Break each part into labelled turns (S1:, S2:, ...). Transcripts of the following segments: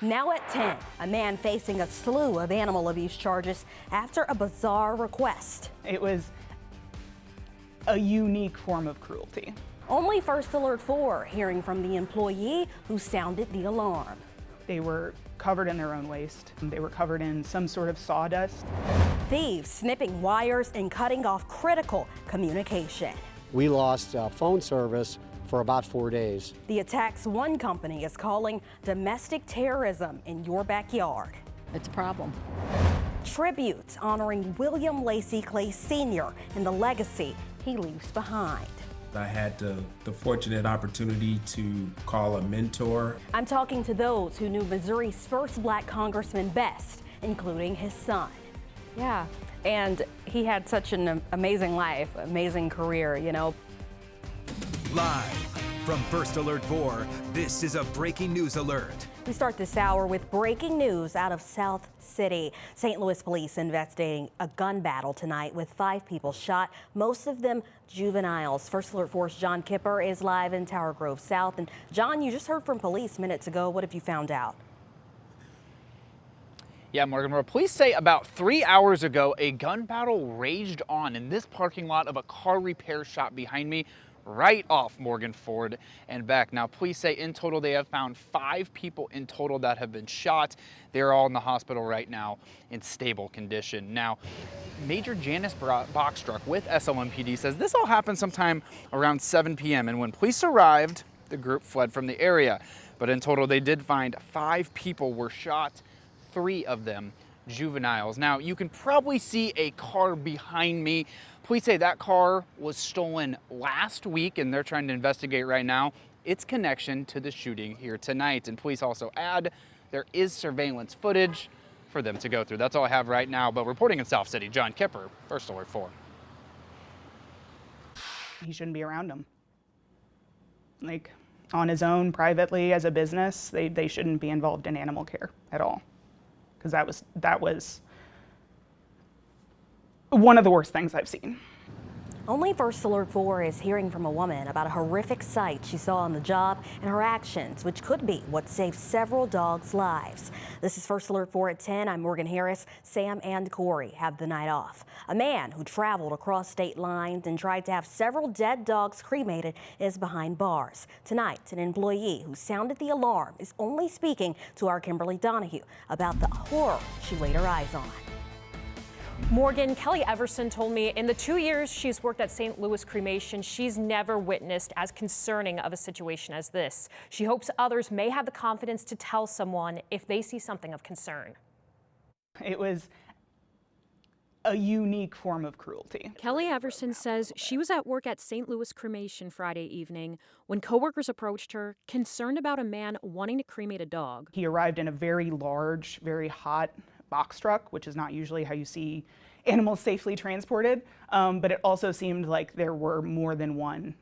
S1: Now at 10, a man facing a slew of animal abuse charges after a bizarre request.
S2: It was a unique form of cruelty.
S1: Only First Alert 4 hearing from the employee who sounded the alarm.
S2: They were covered in their own waste. They were covered in some sort of sawdust.
S1: Thieves snipping wires and cutting off critical communication.
S3: We lost phone service for about 4 days.
S1: The attacks one company is calling domestic terrorism in your backyard.
S4: It's a problem.
S1: Tributes honoring William Lacey Clay Sr. and the legacy he leaves behind.
S5: I had the fortunate opportunity to call a mentor.
S1: I'm talking to those who knew Missouri's first black congressman best, including his son.
S6: Yeah, and he had such an amazing life, amazing career, you know.
S7: Live from First Alert 4, this is a breaking news alert.
S1: We start this hour with breaking news out of South City. St. Louis police investigating a gun battle tonight with 5 people shot, most of them juveniles. First Alert 4's John Kipper is live in Tower Grove South. And John, you just heard from police minutes ago. What have you found out?
S8: Yeah, Morgan, well, police say about 3 hours ago, a gun battle raged on in this parking lot of a car repair shop behind me, right off Morgan Ford and Beck. Now, police say in total they have found 5 people in total that have been shot. They're all in the hospital right now in stable condition. Now, Major Janice Bockstruck with SLMPD says this all happened sometime around 7 p.m. and when police arrived, the group fled from the area. But in total, they did find 5 people were shot, 3 of them juveniles. Now, you can probably see a car behind me. Police say that car was stolen last week and they're trying to investigate right now its connection to the shooting here tonight. And police also add there is surveillance footage for them to go through. That's all I have right now, but reporting in South City, John Kipper, First Alert 4.
S2: He shouldn't be around them. Like, on his own, privately, as a business, they shouldn't be involved in animal care at all. Because that was one of the worst things I've seen.
S1: Only First Alert 4 is hearing from a woman about a horrific sight she saw on the job and her actions, which could be what saved several dogs' lives. This is First Alert 4 at 10. I'm Morgan Harris. Sam and Corey have the night off. A man who traveled across state lines and tried to have several dead dogs cremated is behind bars. Tonight, an employee who sounded the alarm is only speaking to our Kimberly Donahue about the horror she laid her eyes on.
S9: Morgan, Kelly Everson told me in the 2 years she's worked at St. Louis Cremation, she's never witnessed as concerning of a situation as this. She hopes others may have the confidence to tell someone if they see something of concern.
S2: It was a unique form of cruelty.
S9: Kelly Everson says she was at work at St. Louis Cremation Friday evening when coworkers approached her, concerned about a man wanting to cremate a dog.
S2: He arrived in a very large, very hot box truck, which is not usually how you see animals safely transported, but it also seemed like there were more than one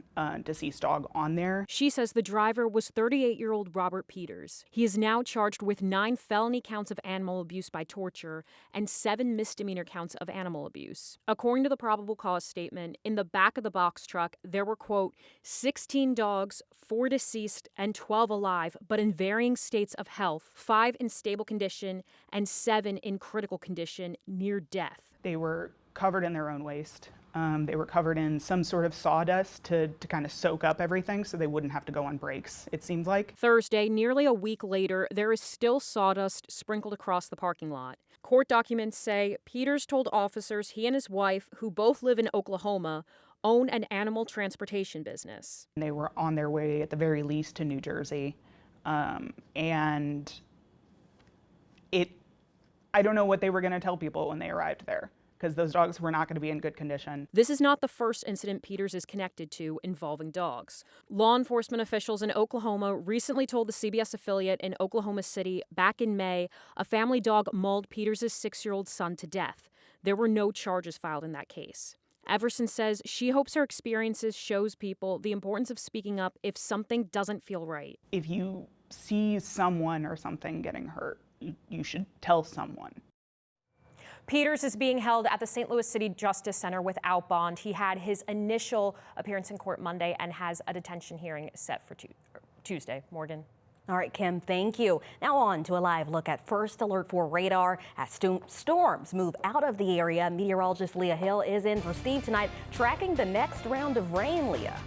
S2: deceased dog on there.
S9: She says the driver was 38-year-old Robert Peters. He is now charged with 9 felony counts of animal abuse by torture and 7 misdemeanor counts of animal abuse. According to the probable cause statement, in the back of the box truck, there were, quote, 16 dogs, 4 deceased and 12 alive, but in varying states of health, 5 in stable condition and 7 in critical condition near death.
S2: They were covered in their own waste. They were covered in some sort of sawdust to kind of soak up everything so they wouldn't have to go on breaks, it seemed like.
S9: Thursday, nearly a week later, there is still sawdust sprinkled across the parking lot. Court documents say Peters told officers he and his wife, who both live in Oklahoma, own an animal transportation business.
S2: They were on their way, at the very least, to New Jersey. And I don't know what they were going to tell people when they arrived there, because those dogs were not going to be in good condition.
S9: This is not the first incident Peters is connected to involving dogs. Law enforcement officials in Oklahoma recently told the CBS affiliate in Oklahoma City back in May a family dog mauled Peters' 6-year-old son to death. There were no charges filed in that case. Everson says she hopes her experiences shows people the importance of speaking up if something doesn't feel right.
S2: If you see someone or something getting hurt, you should tell someone.
S9: Peters is being held at the St. Louis City Justice Center without bond. He had his initial appearance in court Monday and has a detention hearing set for Tuesday. Morgan.
S1: All right, Kim, thank you. Now on to a live look at First Alert 4 radar as storms move out of the area. Meteorologist Leah Hill is in for Steve tonight, tracking the next round of rain, Leah.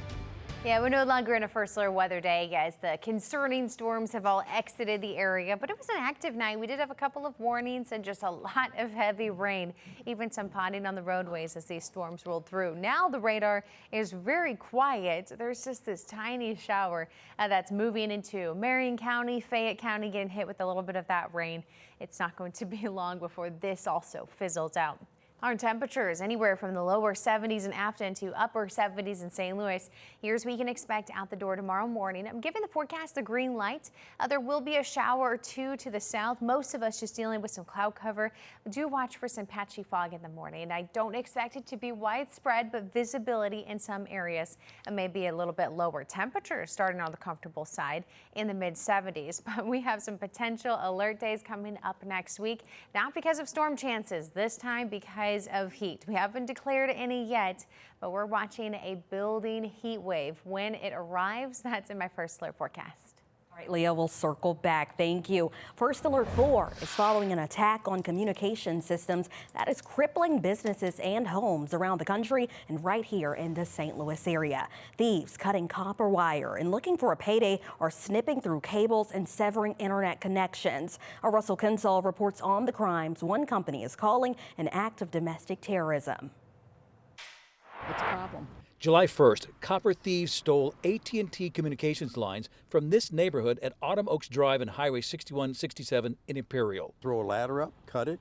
S4: Yeah, we're no longer in a First Alert weather day, guys. The concerning storms have all exited the area, but it was an active night. We did have a couple of warnings and just a lot of heavy rain, even some potting on the roadways as these storms rolled through. Now the radar is very quiet. There's just this tiny shower that's moving into Marion County, Fayette County, getting hit with a little bit of that rain. It's not going to be long before this also fizzles out. Our temperatures anywhere from the lower 70s in Afton to upper 70s in St. Louis. Here's what we can expect out the door tomorrow morning. I'm giving the forecast the green light. There will be a shower or two to the south. Most of us just dealing with some cloud cover. Do watch for some patchy fog in the morning. I don't expect it to be widespread, but visibility in some areas may be a little bit lower. Temperatures starting on the comfortable side in the mid 70s, but we have some potential alert days coming up next week. Not because of storm chances, this time because of heat. We haven't declared any yet, but we're watching a building heat wave. When it arrives, that's in my First Alert forecast.
S1: All right, Leah, we'll circle back. Thank you. First Alert 4 is following an attack on communication systems that is crippling businesses and homes around the country and right here in the St. Louis area. Thieves cutting copper wire and looking for a payday are snipping through cables and severing internet connections. Our Russell Kinsall reports on the crimes one company is calling an act of domestic terrorism.
S10: What's the problem?
S11: July 1st, copper thieves stole AT&T communications lines from this neighborhood at Autumn Oaks Drive and Highway 6167 in Imperial.
S12: Throw a ladder up, cut it,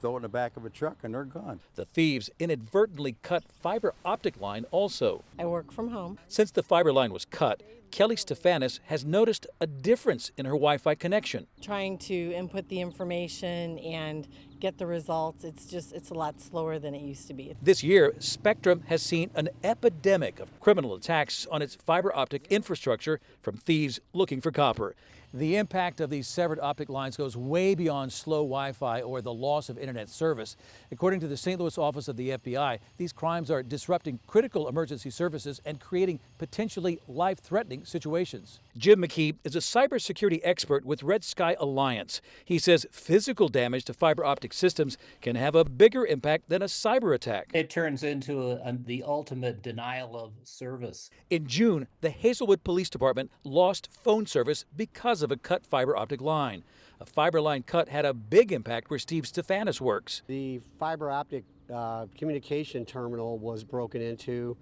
S12: throw it in the back of a truck, and they're gone.
S11: The thieves inadvertently cut fiber optic line also.
S10: I work from home.
S11: Since the fiber line was cut, Kelly Stefanis has noticed a difference in her Wi-Fi connection.
S10: Trying to input the information and get the results, it's a lot slower than it used to be.
S11: This year, Spectrum has seen an epidemic of criminal attacks on its fiber optic infrastructure from thieves looking for copper. The impact of these severed optic lines goes way beyond slow Wi-Fi or the loss of internet service. According to the St. Louis office of the FBI, these crimes are disrupting critical emergency services and creating potentially life-threatening situations. Jim McKee is a cybersecurity expert with Red Sky Alliance. He says physical damage to fiber optic systems can have a bigger impact than a cyber attack.
S13: It turns into the ultimate denial of service.
S11: In June, the Hazelwood Police Department lost phone service because of a cut fiber optic line. A fiber line cut had a big impact where Steve Stefanis works.
S3: The fiber optic communication terminal was broken into,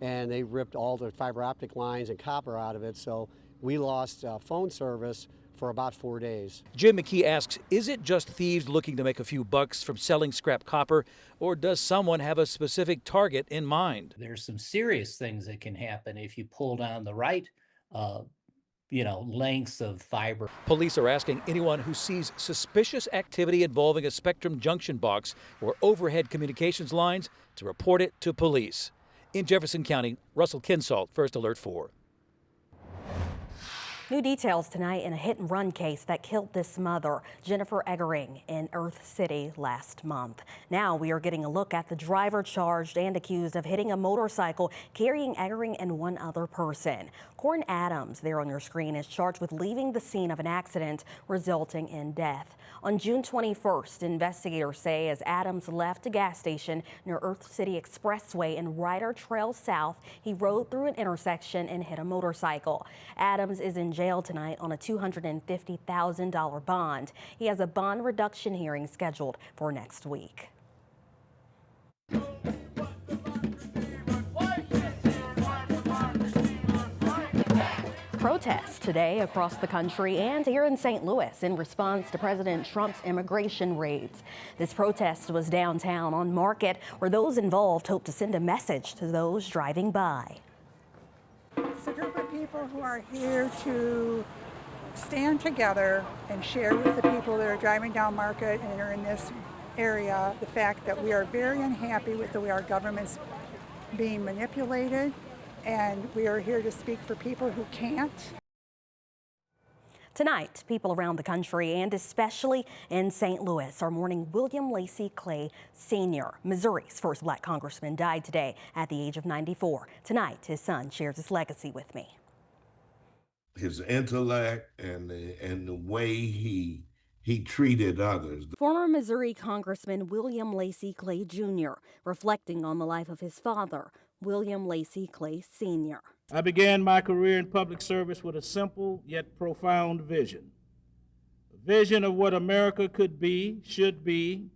S3: and they ripped all the fiber optic lines and copper out of it, so we lost phone service for about 4 days.
S11: Jim McKee asks, is it just thieves looking to make a few bucks from selling scrap copper, or does someone have a specific target in mind?
S13: There's some serious things that can happen if you pull down the right lengths of fiber.
S11: Police are asking anyone who sees suspicious activity involving a Spectrum junction box or overhead communications lines to report it to police. In Jefferson County, Russell Kinsall, First Alert 4.
S1: New details tonight in a hit-and-run case that killed this mother, Jennifer Eggering, in Earth City last month. Now we are getting a look at the driver charged and accused of hitting a motorcycle carrying Eggering and one other person. Corn Adams, there on your screen, is charged with leaving the scene of an accident resulting in death. On June 21st, investigators say as Adams left a gas station near Earth City Expressway and Ryder Trail South, he rode through an intersection and hit a motorcycle. Adams is in jail tonight on a $250,000 bond. He has a bond reduction hearing scheduled for next week. Protests today across the country and here in St. Louis in response to President Trump's immigration raids. This protest was downtown on Market, where those involved hope to send a message to those driving by.
S14: It's a group of people who are here to stand together and share with the people that are driving down Market and are in this area the fact that we are very unhappy with the way our government's being manipulated. And we are here to speak for people who can't.
S1: Tonight, people around the country and especially in St. Louis are mourning William Lacey Clay Sr. Missouri's first black congressman died today at the age of 94. Tonight, his son shares his legacy with me.
S15: his intellect and the way he treated others.
S1: Former Missouri Congressman William Lacy Clay Jr. reflecting on the life of his father, William Lacy Clay Sr.
S16: I began my career in public service with a simple yet profound vision. A vision of what America could be, should be,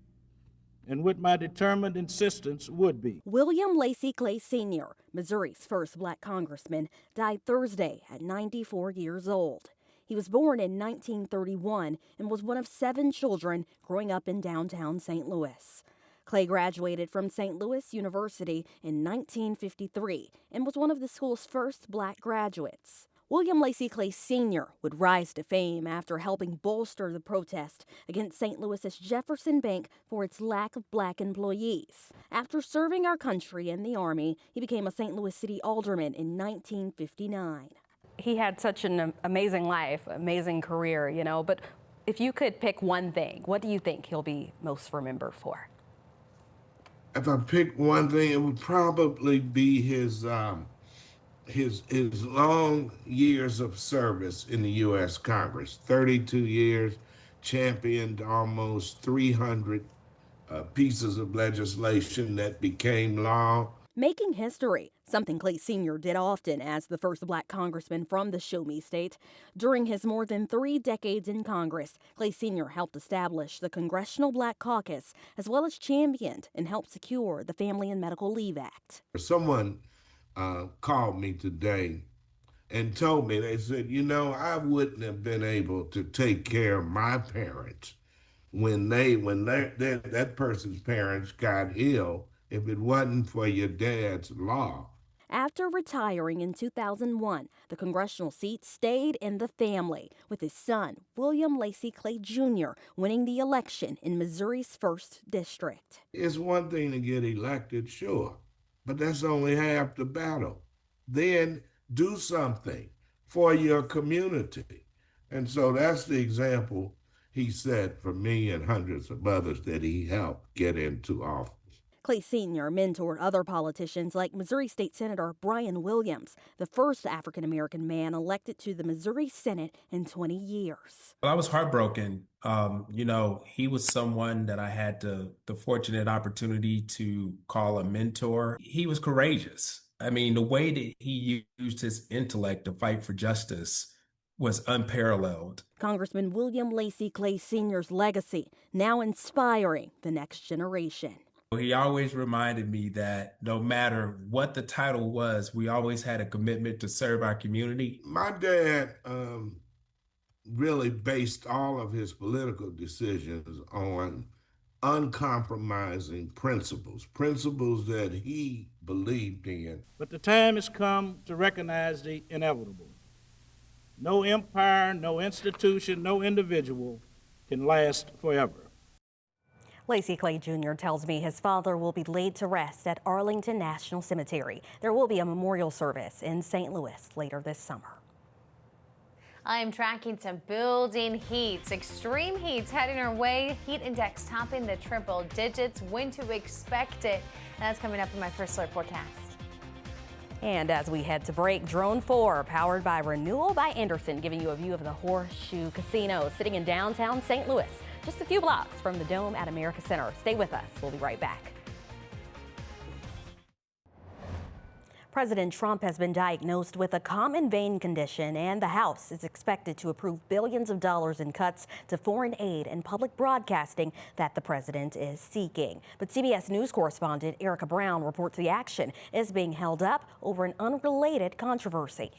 S16: and what my determined insistence would be.
S1: William Lacy Clay Sr., Missouri's first black congressman, died Thursday at 94 years old. He was born in 1931 and was one of 7 children growing up in downtown St. Louis. Clay graduated from St. Louis University in 1953 and was one of the school's first black graduates. William Lacy Clay Sr. would rise to fame after helping bolster the protest against St. Louis's Jefferson Bank for its lack of black employees. After serving our country in the Army, he became a St. Louis City alderman in 1959.
S6: He had such an amazing life, amazing career, but if you could pick one thing, what do you think he'll be most remembered for?
S15: If I pick one thing, it would probably be his long years of service in the U.S. Congress. 32 years, championed almost 300 pieces of legislation that became law.
S1: Making history, something Clay Sr. did often as the first black congressman from the Show Me State. During his more than 3 decades in Congress, Clay Sr. helped establish the Congressional Black Caucus, as well as championed and helped secure the Family and Medical Leave Act.
S15: Someone called me today and told me, they said, I wouldn't have been able to take care of my parents when that person's parents got ill if it wasn't for your dad's law.
S1: After retiring in 2001, the congressional seat stayed in the family, with his son, William Lacy Clay Jr., winning the election in Missouri's 1st District.
S15: It's one thing to get elected, sure, but that's only half the battle. Then do something for your community. And so that's the example he set for me and hundreds of others that he helped get into office.
S1: Clay Sr. mentored other politicians like Missouri State Senator Brian Williams, the first African-American man elected to the Missouri Senate in 20 years.
S5: I was heartbroken. He was someone that I had the fortunate opportunity to call a mentor. He was courageous. I mean, the way that he used his intellect to fight for justice was unparalleled.
S1: Congressman William Lacy Clay Sr.'s legacy now inspiring the next generation.
S5: He always reminded me that no matter what the title was, we always had a commitment to serve our community.
S15: My dad really based all of his political decisions on uncompromising principles that he believed in.
S16: But the time has come to recognize the inevitable. No empire, no institution, no individual can last forever.
S1: Lacy Clay Jr. tells me his father will be laid to rest at Arlington National Cemetery. There will be a memorial service in St. Louis later this summer.
S4: I'm tracking some building heats. Extreme heat's heading our way. Heat index topping the triple digits. When to expect it? That's coming up in my First Alert forecast.
S1: And as we head to break, Drone 4, powered by Renewal by Andersen, giving you a view of the Horseshoe Casino, sitting in downtown St. Louis, just a few blocks from the Dome at America Center. Stay with us. We'll be right back. President Trump has been diagnosed with a common vein condition, and the House is expected to approve billions of dollars in cuts to foreign aid and public broadcasting that the president is seeking. But CBS News correspondent Erica Brown reports the action is being held up over an unrelated controversy.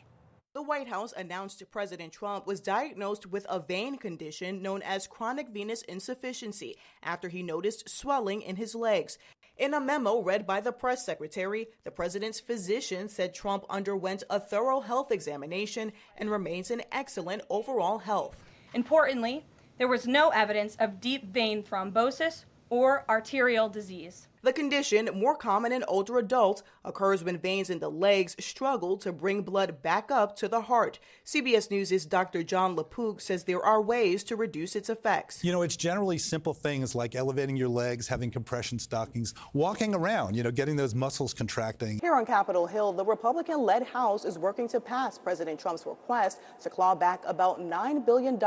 S17: The White House announced President Trump was diagnosed with a vein condition known as chronic venous insufficiency after he noticed swelling in his legs. In a memo read by the press secretary, the president's physician said Trump underwent a thorough health examination and remains in excellent overall health.
S18: Importantly, there was no evidence of deep vein thrombosis or arterial disease.
S17: The condition, more common in older adults, occurs when veins in the legs struggle to bring blood back up to the heart. CBS News' Dr. John LaPook says there are ways to reduce its effects.
S18: You know, it's generally simple things like elevating your legs, having compression stockings, walking around, getting those muscles contracting.
S17: Here on Capitol Hill, the Republican-led House is working to pass President Trump's request to claw back about $9 billion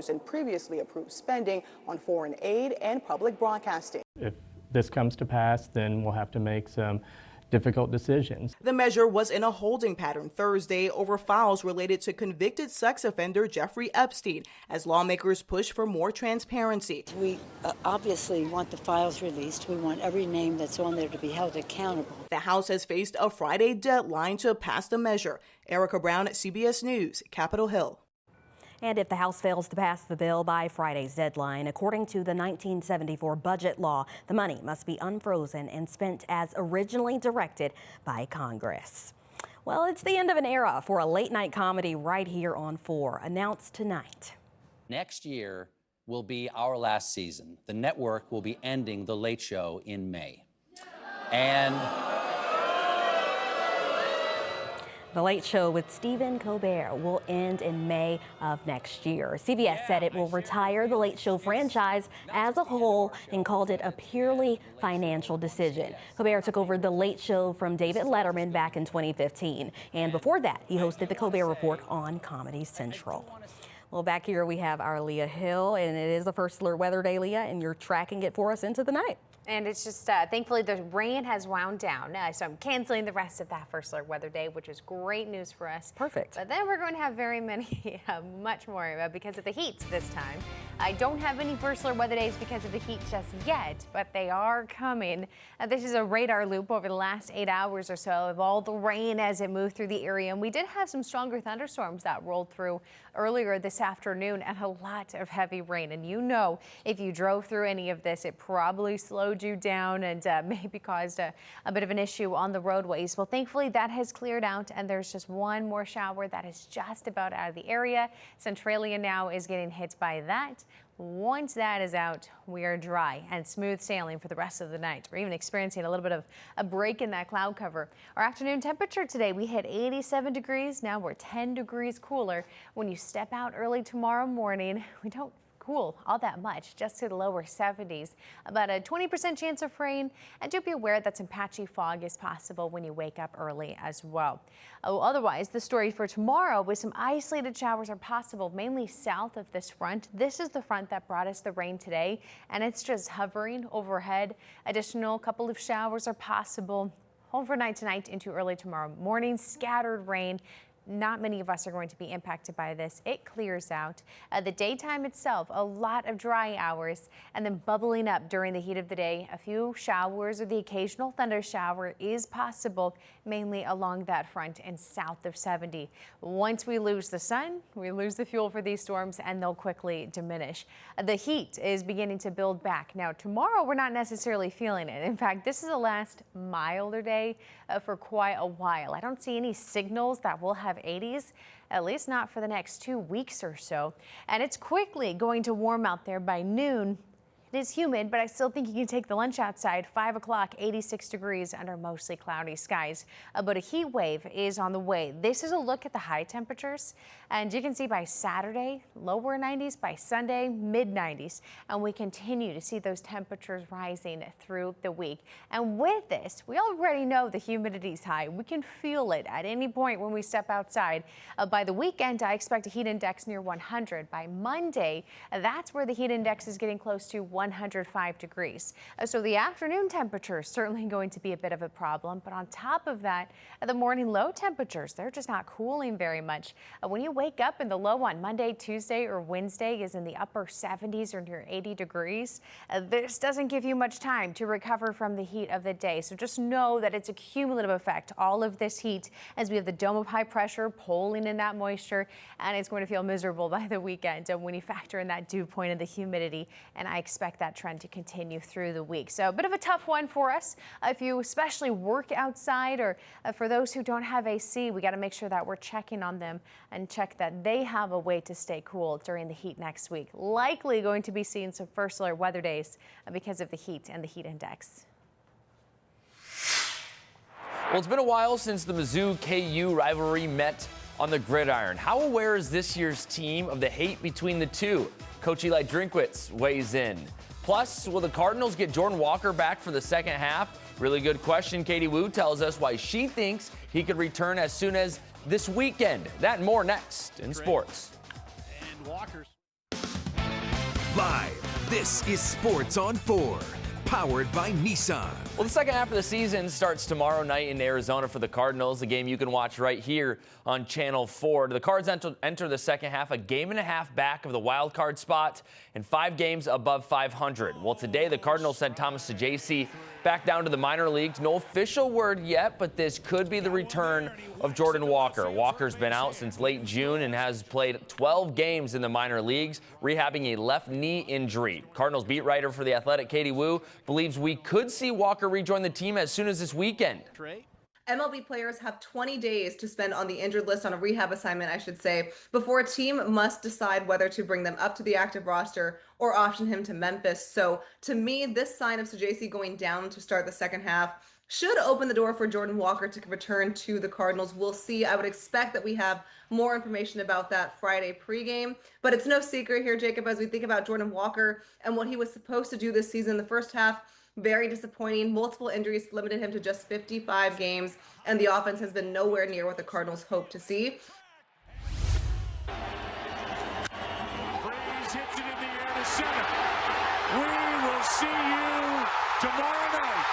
S17: in previously approved spending on foreign aid and public broadcasting.
S19: If this comes to pass, then we'll have to make some difficult decisions.
S17: The measure was in a holding pattern Thursday over files related to convicted sex offender Jeffrey Epstein as lawmakers push for more transparency.
S20: We obviously want the files released. We want every name that's on there to be held accountable.
S17: The House has faced a Friday deadline to pass the measure. Erica Brown, CBS News, Capitol Hill.
S1: And if the House fails to pass the bill by Friday's deadline, according to the 1974 budget law, the money must be unfrozen and spent as originally directed by Congress. Well, it's the end of an era for a late-night comedy right here on 4, announced tonight.
S21: Next year will be our last season. The network will be ending The Late Show in May. And
S1: The Late Show with Stephen Colbert will end in May of next year. CBS said it will retire the Late Show franchise as a whole and called it a purely financial decision. Colbert took over The Late Show from David Letterman back in 2015. And before that, he hosted the Colbert Report on Comedy Central. Well, back here we have our Leah Hill, and it is the First Alert Weather Day, Leah, and you're tracking it for us into the night.
S4: And it's just, thankfully, the rain has wound down. So I'm canceling the rest of that First Alert Weather Day, which is great news for us.
S1: Perfect.
S4: But then we're going to have very many, much more because of the heat this time. I don't have any First Alert Weather Days because of the heat just yet, but they are coming. This is a radar loop over the last 8 hours or so of all the rain as it moved through the area. And we did have some stronger thunderstorms that rolled through earlier this afternoon and a lot of heavy rain. And if you drove through any of this, it probably slowed you down and maybe caused a bit of an issue on the roadways. Well, thankfully that has cleared out and there's just one more shower that is just about out of the area. Centralia now is getting hit by that. Once that is out, we are dry and smooth sailing for the rest of the night. We're even experiencing a little bit of a break in that cloud cover. Our afternoon temperature today, we hit 87 degrees. Now we're 10 degrees cooler. When you step out early tomorrow morning, we don't cool all that much, just to the lower 70s. About a 20% chance of rain, and do be aware that some patchy fog is possible when you wake up early as well. Otherwise, the story for tomorrow with some isolated showers are possible, mainly south of this front. This is the front that brought us the rain today, and it's just hovering overhead. Additional couple of showers are possible overnight tonight into early tomorrow morning. Scattered rain. Not many of us are going to be impacted by this. It clears out. The daytime itself, a lot of dry hours, and then bubbling up during the heat of the day. A few showers or the occasional thunder shower is possible, mainly along that front and south of 70. Once we lose the sun, we lose the fuel for these storms, and they'll quickly diminish. The heat is beginning to build back. Now, tomorrow, we're not necessarily feeling it. In fact, this is the last milder day for quite a while. I don't see any signals that we'll have 80s, at least not for the next 2 weeks or so. And it's quickly going to warm out there by noon. It is humid, but I still think you can take the lunch outside. 5 o'clock, 86 degrees under mostly cloudy skies. But a heat wave is on the way. This is a look at the high temperatures. And you can see by Saturday, lower 90s, by Sunday, mid 90s. And we continue to see those temperatures rising through the week. And with this, we already know the humidity is high. We can feel it at any point when we step outside. By the weekend, I expect a heat index near 100. By Monday, that's where the heat index is getting close to 105 degrees. So the afternoon temperature is certainly going to be a bit of a problem. But on top of that, the morning low temperatures, they're just not cooling very much. When you wake up and the low on Monday, Tuesday, or Wednesday is in the upper 70s or near 80 degrees, this doesn't give you much time to recover from the heat of the day. So just know that it's a cumulative effect, all of this heat, as we have the dome of high pressure pulling in that moisture, and it's going to feel miserable by the weekend when you factor in that dew point and the humidity. And I expect that trend to continue through the week. So a bit of a tough one for us. If you especially work outside, or for those who don't have AC, we got to make sure that we're checking on them and check that they have a way to stay cool during the heat next week. Likely going to be seeing some first alert weather days because of the heat and the heat index.
S7: Well, it's been a while since the Mizzou-KU rivalry met on the gridiron. How aware is this year's team of the hate between the two? Coach Eli Drinkwitz weighs in. Plus, will the Cardinals get Jordan Walker back for the second half? Really good question. Katie Wu tells us why she thinks he could return as soon as this weekend. That and more next in sports.
S22: And Walker's live. This is Sports on 4, powered by Nissan.
S7: Well, the second half of the season starts tomorrow night in Arizona for the Cardinals, a game you can watch right here on Channel 4. The Cards enter the second half a game and a half back of the wild card spot and 5 games above 500. Well, today the Cardinals sent Thomas Saggese back down to the minor leagues. No official word yet, but this could be the return of Jordan Walker. Walker's been out since late June and has played 12 games in the minor leagues, rehabbing a left knee injury. Cardinals beat writer for The Athletic, Katie Wu, believes we could see Walker rejoin the team as soon as this weekend.
S23: MLB players have 20 days to spend on the injured list, on a rehab assignment, I should say, before a team must decide whether to bring them up to the active roster or option him to Memphis. So to me, this sign of Saggese going down to start the second half should open the door for Jordan Walker to return to the Cardinals. We'll see. I would expect that we have more information about that Friday pregame, but it's no secret here, Jacob, as we think about Jordan Walker and what he was supposed to do this season. The first half, very disappointing. Multiple injuries limited him to just 55 games, and the offense has been nowhere near what the Cardinals hope to see.
S22: Freeze hits it in the air to center. We will see you tomorrow night.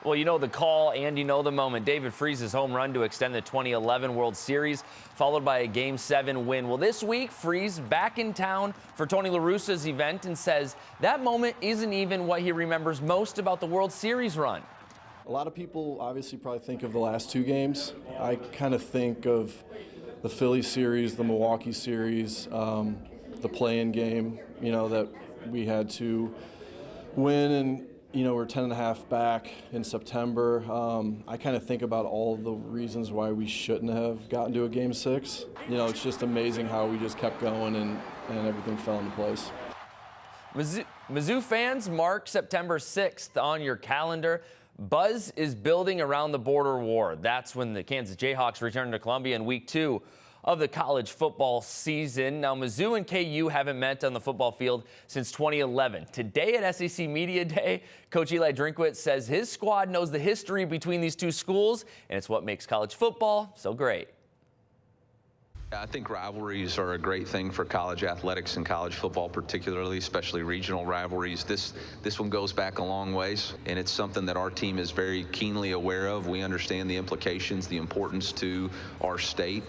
S7: Well, you know the call and you know the moment. David Freese's home run to extend the 2011 World Series, followed by a Game 7 win. Well, this week, Freese back in town for Tony La Russa's event and says that moment isn't even what he remembers most about the World Series run.
S24: A lot of people obviously probably think of the last 2 games. I kind of think of the Philly series, the Milwaukee series, the play-in game, you know, that we had to win, and you know, we're 10.5 back in September. I kind of think about all of the reasons why we shouldn't have gotten to a Game 6. You know, it's just amazing how we just kept going and everything fell into place.
S7: Mizzou fans, mark September 6th on your calendar. Buzz is building around the border war. That's when the Kansas Jayhawks return to Columbia in week 2 of the college football season. Now, Mizzou and KU haven't met on the football field since 2011. Today at SEC Media Day, Coach Eli Drinkwitz says his squad knows the history between these two schools, and it's what makes college football so great.
S25: I think rivalries are a great thing for college athletics and college football particularly, especially regional rivalries. This one goes back a long ways, and it's something that our team is very keenly aware of. We understand the implications, the importance to our state.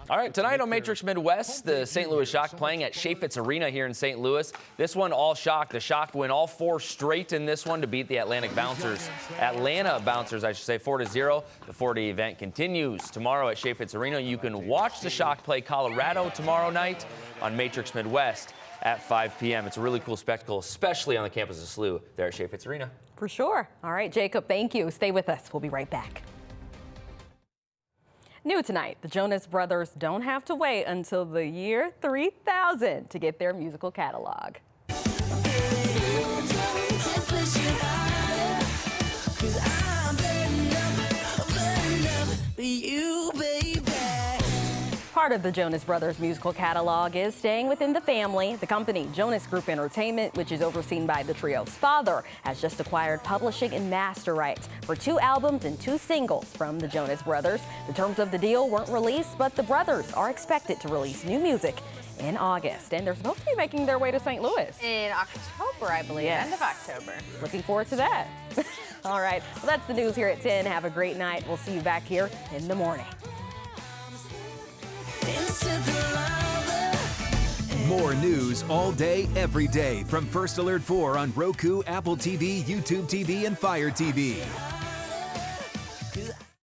S7: All right, tonight on Matrix Midwest, the St. Louis Shock playing at Chaifetz Arena here in St. Louis. This one all Shock. The Shock win all 4 straight in this one to beat the Atlanta Bouncers, I should say, 4-0. The 4-day event continues tomorrow at Chaifetz Arena. You can watch the Shock play Colorado tomorrow night on Matrix Midwest at 5 p.m. It's a really cool spectacle, especially on the campus of SLU there at Chaifetz Arena.
S6: For sure. All right, Jacob, thank you. Stay with us. We'll be right back. New tonight, the Jonas Brothers don't have to wait until the year 3000 to get their musical catalog. Part of the Jonas Brothers musical catalog is staying within the family. The company, Jonas Group Entertainment, which is overseen by the trio's father, has just acquired publishing and master rights for 2 albums and 2 singles from the Jonas Brothers. The terms of the deal weren't released, but the brothers are expected to release new music in August. And they're supposed to be making their way to St. Louis.
S4: In October, I believe,
S6: Yes.
S4: end of October.
S6: Looking forward to that. All right, well, that's the news here at 10. Have a great night. We'll see you back here in the morning.
S22: More news all day, every day from First Alert 4 on Roku, Apple TV, YouTube TV, and Fire TV.